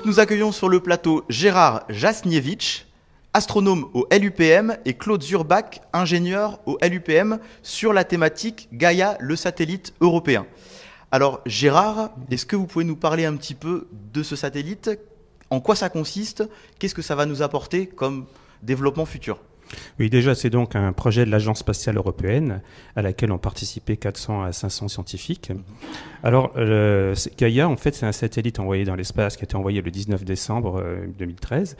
Donc nous accueillons sur le plateau Gérard Jasniewicz, astronome au LUPM, et Claude Zurbach, ingénieur au LUPM, sur la thématique Gaïa, le satellite européen. Alors Gérard, est-ce que vous pouvez nous parler un petit peu de ce satellite? En quoi ça consiste? Qu'est-ce que ça va nous apporter comme développement futur? Oui, déjà, c'est donc un projet de l'Agence spatiale européenne à laquelle ont participé 400 à 500 scientifiques. Alors, Gaïa, en fait, c'est un satellite envoyé dans l'espace qui a été envoyé le 19 décembre 2013,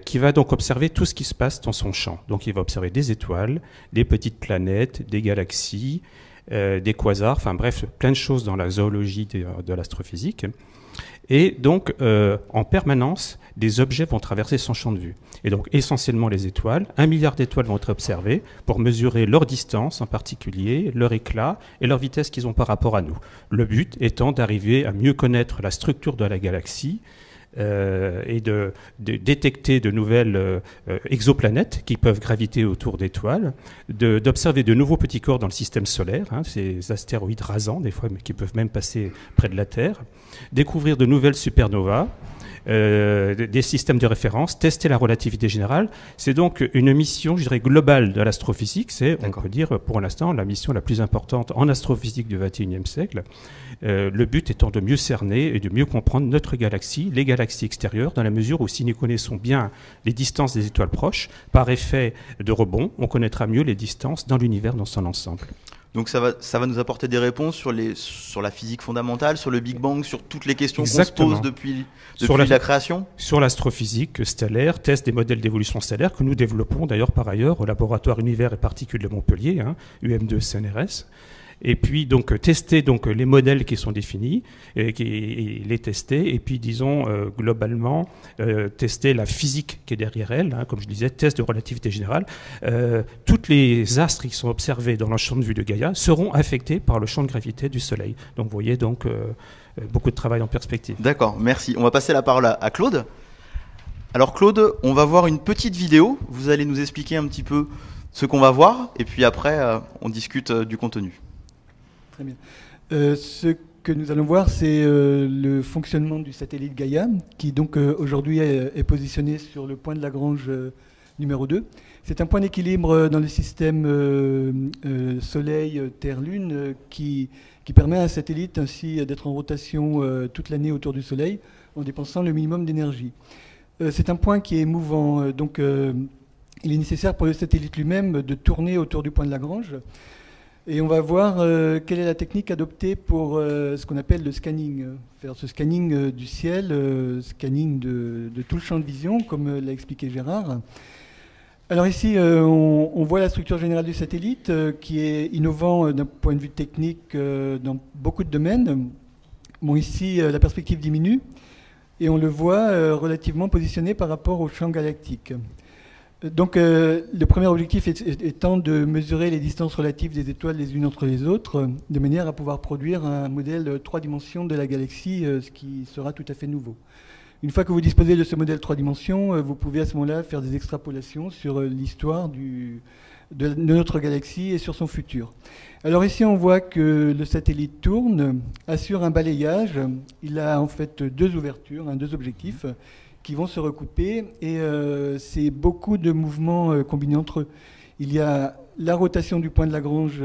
qui va donc observer tout ce qui se passe dans son champ. Donc, il va observer des étoiles, des petites planètes, des galaxies, des quasars, enfin bref, plein de choses dans la zoologie de l'astrophysique. Et donc, en permanence, des objets vont traverser son champ de vue. Et donc, essentiellement les étoiles. 1 milliard d'étoiles vont être observées pour mesurer leur distance en particulier, leur éclat et leur vitesse qu'ils ont par rapport à nous. Le but étant d'arriver à mieux connaître la structure de la galaxie et de détecter de nouvelles exoplanètes qui peuvent graviter autour d'étoiles, d'observer de nouveaux petits corps dans le système solaire, ces astéroïdes rasants, des fois, mais qui peuvent même passer près de la Terre, découvrir de nouvelles supernovas, des systèmes de référence, tester la relativité générale. C'est donc une mission, je dirais, globale de l'astrophysique. C'est, on peut dire, pour l'instant, la mission la plus importante en astrophysique du XXIe siècle. Le but étant de mieux cerner et de mieux comprendre notre galaxie, les galaxies extérieures, dans la mesure où si nous connaissons bien les distances des étoiles proches, par effet de rebond, on connaîtra mieux les distances dans l'univers dans son ensemble. Donc ça va nous apporter des réponses sur la physique fondamentale, sur le Big Bang, sur toutes les questions qu'on se pose depuis la création. Sur l'astrophysique stellaire, test des modèles d'évolution stellaire que nous développons d'ailleurs par ailleurs au laboratoire Univers et Particules de Montpellier, UM2 CNRS. Et puis donc tester donc les modèles qui sont définis, et les tester, et puis disons globalement tester la physique qui est derrière elle, comme je disais, test de relativité générale. Toutes les astres qui sont observés dans le champ de vue de Gaïa seront affectés par le champ de gravité du Soleil. Donc vous voyez donc beaucoup de travail en perspective. D'accord, merci. On va passer la parole à Claude. Alors Claude, on va voir une petite vidéo. Vous allez nous expliquer un petit peu ce qu'on va voir, et puis après on discute du contenu. Très bien. Ce que nous allons voir, c'est le fonctionnement du satellite Gaïa, qui donc aujourd'hui est positionné sur le point de Lagrange numéro 2. C'est un point d'équilibre dans le système Soleil-Terre-Lune qui permet à un satellite ainsi d'être en rotation toute l'année autour du Soleil en dépensant le minimum d'énergie. C'est un point qui est mouvant, donc il est nécessaire pour le satellite lui-même de tourner autour du point de Lagrange. Et on va voir quelle est la technique adoptée pour ce qu'on appelle le scanning. Faire ce scanning du ciel, scanning de tout le champ de vision, comme l'a expliqué Gérard. Alors ici, on voit la structure générale du satellite, qui est innovant d'un point de vue technique dans beaucoup de domaines. Bon, ici, la perspective diminue, et on le voit relativement positionné par rapport au champ galactique. Donc le premier objectif étant de mesurer les distances relatives des étoiles les unes entre les autres, de manière à pouvoir produire un modèle 3 dimensions de la galaxie, ce qui sera tout à fait nouveau. Une fois que vous disposez de ce modèle 3 dimensions, vous pouvez à ce moment-là faire des extrapolations sur l'histoire de notre galaxie et sur son futur. Alors ici, on voit que le satellite tourne, assure un balayage. Il a en fait deux ouvertures, deux objectifs, qui vont se recouper, et c'est beaucoup de mouvements combinés entre eux. Il y a la rotation du point de Lagrange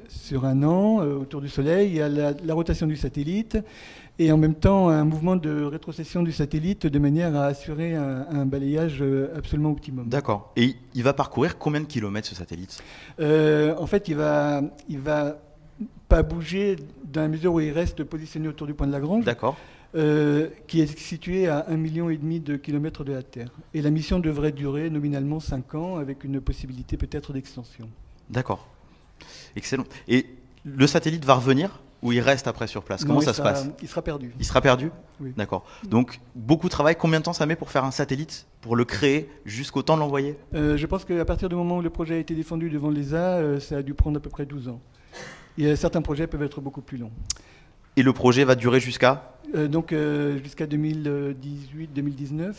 sur un an autour du Soleil, il y a la rotation du satellite, et en même temps un mouvement de rétrocession du satellite de manière à assurer un balayage absolument optimum. D'accord. Et il va parcourir combien de kilomètres ce satellite? En fait, il va pas bouger dans la mesure où il reste positionné autour du point de Lagrange. D'accord. Qui est situé à 1,5 million de kilomètres de la Terre. Et la mission devrait durer nominalement 5 ans, avec une possibilité peut-être d'extension. D'accord. Excellent. Et le satellite va revenir ou il reste après sur place? Comment ça se passe? Il sera perdu. Il sera perdu? Oui. D'accord. Donc, beaucoup de travail. Combien de temps ça met pour faire un satellite, pour le créer, jusqu'au temps de l'envoyer? Je pense qu'à partir du moment où le projet a été défendu devant l'ESA, ça a dû prendre à peu près 12 ans. Et certains projets peuvent être beaucoup plus longs. Et le projet va durer jusqu'à jusqu'à 2018-2019.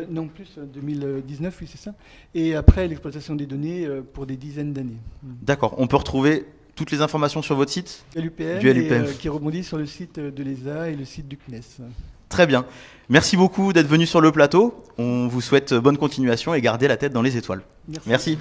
Non, plus 2019, oui, c'est ça. Et après, l'exploitation des données pour des dizaines d'années. D'accord. On peut retrouver toutes les informations sur votre site LUPM, du LUPM. Qui rebondit sur le site de l'ESA et le site du CNES. Très bien. Merci beaucoup d'être venu sur le plateau. On vous souhaite bonne continuation et gardez la tête dans les étoiles. Merci.